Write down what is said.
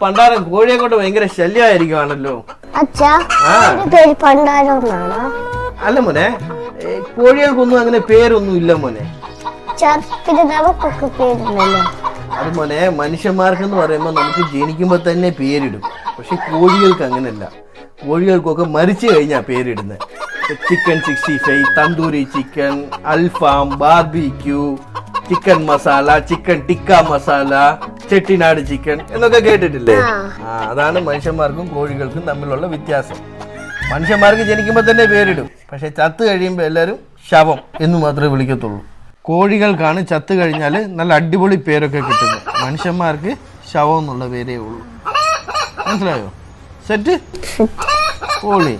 പണ്ടാരം കോഴിയെ കൊണ്ട് ഭയങ്കര ശല്യമായിരിക്കുവാണല്ലോ. അല്ല മോനെ, കോഴികൾക്കൊന്നും അങ്ങനെ പേരൊന്നും ഇല്ല മോനെ. അത് മോനെ, മനുഷ്യന്മാർക്കെന്ന് പറയുമ്പോൾ നമുക്ക് ജനിക്കുമ്പോ തന്നെ പേരിടും. പക്ഷെ കോഴികൾക്ക് അങ്ങനെയല്ല. കോഴികൾക്കൊക്കെ മരിച്ചു കഴിഞ്ഞാ പേരിടുന്നത്. ചിക്കൻ 65, തന്തൂരി ചിക്കൻ, അൽഫാം, barbecue, chicken masala, chicken tikka masala, Chettinad chicken എന്നൊക്കെ കേട്ടിട്ടില്ലേ? അതാണ് മനുഷ്യന്മാർക്കും കോഴികൾക്കും തമ്മിലുള്ള വ്യത്യാസം. മനുഷ്യന്മാർക്ക് ജനിക്കുമ്പോൾ തന്നെ പേരിടും. പക്ഷെ ചത്ത് കഴിയുമ്പോൾ എല്ലാവരും ശവം എന്ന് മാത്രമേ വിളിക്കത്തുള്ളൂ. കോഴികൾക്കാണ് ചത്ത് കഴിഞ്ഞാൽ നല്ല അടിപൊളി പേരൊക്കെ കിട്ടുന്നത്. മനുഷ്യന്മാർക്ക് ശവം എന്നുള്ള പേരേ ഉള്ളൂ. മനസ്സിലായോ? സെറ്റ്? കോഴി